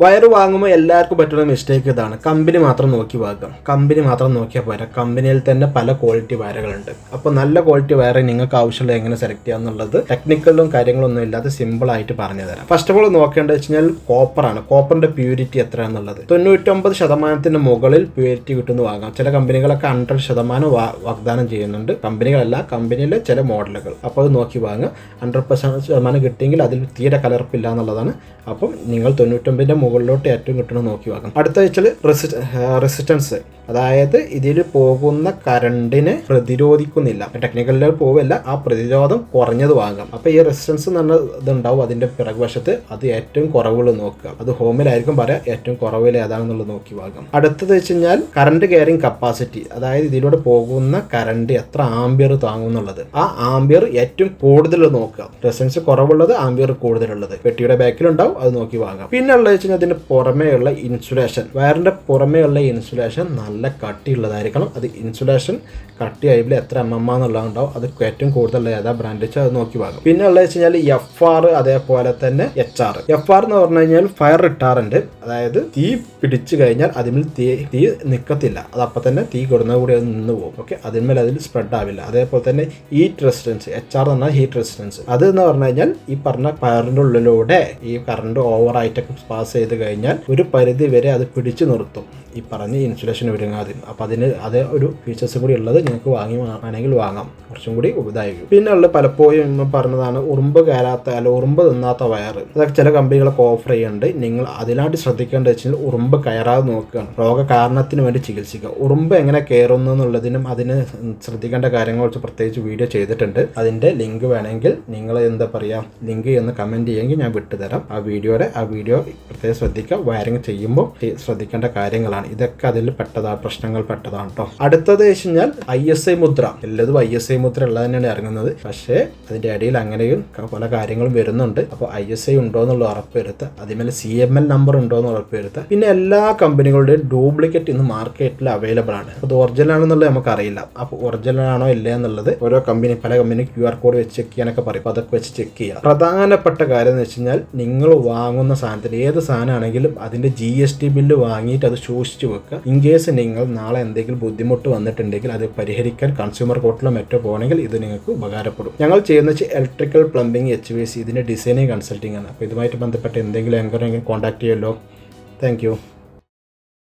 Wire വാങ്ങുമ്പോൾ എല്ലാവർക്കും പറ്റുന്ന മിസ്റ്റേക്ക് ഇതാണ്. കമ്പനി മാത്രം നോക്കി വാങ്ങാം. കമ്പനി മാത്രം നോക്കിയാൽ പോരാ. കമ്പനിയിൽ തന്നെ പല ക്വാളിറ്റി വയറുകളുണ്ട്. അപ്പോൾ നല്ല ക്വാളിറ്റി വയർ നിങ്ങൾക്ക് ആവശ്യമുള്ള എങ്ങനെ സെലക്ട് ചെയ്യാന്നുള്ളത് ടെക്നിക്കലും കാര്യങ്ങളൊന്നും ഇല്ലാതെ സിമ്പിൾ ആയിട്ട് പറഞ്ഞു തരാം. ഫസ്റ്റ് ഓഫ് ഓൾ നോക്കേണ്ടത് വെച്ച് കഴിഞ്ഞാൽ കോപ്പറാണ്. കോപ്പറിന്റെ പ്യൂരിറ്റി എത്രയാണെന്നുള്ളത് 99% മുകളിൽ പ്യൂരിറ്റി കിട്ടുന്നു വാങ്ങാം. ചില കമ്പനികളൊക്കെ 100% വാഗ്ദാനം ചെയ്യുന്നുണ്ട്. കമ്പനികളല്ല, കമ്പനിയിലെ ചില മോഡലുകൾ. അപ്പോൾ അത് നോക്കി വാങ്ങുക. 100% കിട്ടിയെങ്കിൽ അതിൽ തീരെ കലർപ്പില്ല എന്നുള്ളതാണ്. അപ്പം നിങ്ങൾ 99 മുകളിലോട്ട് ഏറ്റവും കിട്ടണം നോക്കി വാങ്ങാം. അടുത്ത വെച്ചാൽ റെസിസ്റ്റൻസ്, അതായത് ഇതിൽ പോകുന്ന കറണ്ടിനെ പ്രതിരോധിക്കുന്നില്ല. ടെക്നിക്കൽ പോവില്ല, ആ പ്രതിരോധം കുറഞ്ഞത് വാങ്ങാം. അപ്പോൾ ഈ റെസിസ്റ്റൻസ് എന്ന് പറഞ്ഞ ഇതുണ്ടാവും അതിൻ്റെ പിറകുവശത്ത്. അത് ഏറ്റവും കുറവുകൾ നോക്കുക. അത് ഹോമിലായിരിക്കും പറയാം ഏറ്റവും കുറവിൽ ഏതാണെന്നുള്ളത് നോക്കി വാങ്ങാം. അടുത്തത് വെച്ച് കഴിഞ്ഞാൽ കറണ്ട് ക്യാരിങ് കപ്പാസിറ്റി, അതായത് ഇതിലൂടെ പോകുന്ന കറണ്ട് എത്ര ആംബിയർ താങ്ങുന്നുള്ളത്. ആ ആംബിയർ ഏറ്റവും കൂടുതൽ നോക്കുക. റെസിസ്റ്റൻസ് കുറവുള്ളത്, ആംബിയർ കൂടുതലുള്ളത് പെട്ടിയുടെ ബാക്കിലുണ്ടാവും, അത് നോക്കി വാങ്ങാം. പിന്നെ ഉള്ളത് വെച്ച് കഴിഞ്ഞാൽ അതിന് പുറമേയുള്ള ഇൻസുലേഷൻ, വയറിന്റെ പുറമേയുള്ള ഇൻസുലേഷൻ നല്ല കട്ടിയുള്ളതായിരിക്കണം. അത് ഇൻസുലേഷൻ കട്ടിയായതിൽ എത്ര MM എന്നുള്ളതുണ്ടാവും. അത് ഏറ്റവും കൂടുതൽ ഏതാ ബ്രാൻഡ് വെച്ചാൽ അത് നോക്കി വാങ്ങും. പിന്നെ ഉള്ളത് വെച്ച് കഴിഞ്ഞാൽ FR, അതേപോലെ തന്നെ HR. FR എന്ന് പറഞ്ഞു കഴിഞ്ഞാൽ ഫയർ റിട്ടാറന്റ്, അതായത് തീ പിടിച്ചു കഴിഞ്ഞാൽ അതിൽ തീ നിൽക്കത്തില്ല. അത് അപ്പം തന്നെ തീ കൊടുന്ന കൂടി അത് നിന്ന് പോകും. ഓക്കെ, അതിന്മേൽ അതിൽ സ്പ്രെഡ് ആവില്ല. അതേപോലെ തന്നെ ഹീറ്റ് റെസിസ്റ്റൻസ്, HR എന്ന് പറഞ്ഞാൽ ഹീറ്റ് റെസിസ്റ്റൻസ്. അത് എന്ന് പറഞ്ഞു കഴിഞ്ഞാൽ ഈ പറഞ്ഞ ഫയറിന്റെ ഉള്ളിലൂടെ ഈ കറണ്ട് ഓവറായിട്ടൊക്കെ പാസ് ചെയ്ത് കഴിഞ്ഞാൽ ഒരു പരിധി വരെ അത് പിടിച്ചു നിർത്തും ഈ പറഞ്ഞ ഇൻസുലേഷൻ ഒരുങ്ങാതെ. അപ്പം അതിന് അതേ ഒരു ഫീച്ചേഴ്സ് കൂടി ഉള്ളത് നിങ്ങൾക്ക് വേണമെങ്കിൽ വാങ്ങാം, കുറച്ചും കൂടി ഇതായിരിക്കും. പിന്നെ ഉള്ളത് പലപ്പോഴും പറഞ്ഞതാണ് ഉറുമ്പ് കയറാത്ത, അല്ല ഉറുമ്പ് തിന്നാത്ത വയർ. അതൊക്കെ ചില കമ്പനികളൊക്കെ ഓഫർ ചെയ്യുന്നുണ്ട്. നിങ്ങൾ അതിനായിട്ട് ശ്രദ്ധിക്കേണ്ടത് വെച്ചാൽ ഉറുമ്പ് കയറാതെ നോക്കുകയാണ്. രോഗ കാരണത്തിന് വേണ്ടി ചികിത്സിക്കുക. ഉറുമ്പ് എങ്ങനെ കയറുന്നു എന്നുള്ളതിനും അതിന് ശ്രദ്ധിക്കേണ്ട കാര്യങ്ങൾ വെച്ച് പ്രത്യേകിച്ച് വീഡിയോ ചെയ്തിട്ടുണ്ട്. അതിൻ്റെ ലിങ്ക് വേണമെങ്കിൽ നിങ്ങൾ ലിങ്ക് എന്ന് കമൻറ്റ് ചെയ്യുമെങ്കിൽ ഞാൻ വിട്ടുതരാം. ആ വീഡിയോ പ്രത്യേകം ശ്രദ്ധിക്കുക. വയറിങ് ചെയ്യുമ്പോൾ ശ്രദ്ധിക്കേണ്ട കാര്യങ്ങളാണ് ഇതൊക്കെ. അതിൽ പ്രശ്നങ്ങൾ പെട്ടതാണ് കേട്ടോ. അടുത്തത് വെച്ച് കഴിഞ്ഞാൽ ISI മുദ്ര. എല്ലാതും ISI മുദ്ര ഉള്ളത് തന്നെയാണ് ഇറങ്ങുന്നത്. പക്ഷേ അതിന്റെ ഇടയിൽ അങ്ങനെയും പല കാര്യങ്ങളും വരുന്നുണ്ട്. അപ്പോൾ ISI ഉണ്ടോ എന്നുള്ള ഉറപ്പുവരുത്തുക. അതിന്മേലെ CML നമ്പർ ഉണ്ടോ എന്ന് ഉറപ്പുവരുത്തുക. പിന്നെ എല്ലാ കമ്പനികളുടെയും ഡ്യൂപ്ലിക്കേറ്റ് ഇന്ന് മാർക്കറ്റിൽ അവൈലബിൾ ആണ്. അത് ഒറിജിനൽ ആണെന്നുള്ളത് നമുക്കറിയില്ല. അപ്പോൾ ഒറിജിനൽ ആണോ ഇല്ല എന്നുള്ളത് ഓരോ പല കമ്പനി QR കോഡ് വെച്ച് ചെക്ക് ചെയ്യാനൊക്കെ പറയും. അപ്പോൾ അതൊക്കെ വെച്ച് ചെക്ക് ചെയ്യുക. പ്രധാനപ്പെട്ട കാര്യം എന്ന് വെച്ച് കഴിഞ്ഞാൽ നിങ്ങൾ വാങ്ങുന്ന സാധനത്തിന്, ഏത് സാധനമാണെങ്കിലും അതിന്റെ GST ബില്ല് വാങ്ങിയിട്ട് അത് സൂക്ഷിച്ചു വെക്കുക. ഇൻ കേസ് നിങ്ങൾ നാളെ എന്തെങ്കിലും ബുദ്ധിമുട്ട് വന്നിട്ടുണ്ടെങ്കിൽ അത് പരിഹരിക്കാൻ കൺസ്യൂമർ കോർട്ടിലോ മറ്റോ പോകണമെങ്കിൽ ഇത് നിങ്ങൾക്ക് ഉപകാരപ്പെടും. ഞങ്ങൾ ചെയ്യുന്ന ഇലക്ട്രിക്കൽ, പ്ലംബിംഗ്, HVAC ഇതിന്റെ ഡിസൈനിങ് കൺസൾട്ടിംഗ് ആണ്. അപ്പോൾ ഇതുമായിട്ട് ബന്ധപ്പെട്ട് എന്തെങ്കിലും കോൺടാക്ട് ചെയ്യുമല്ലോ. Thank you.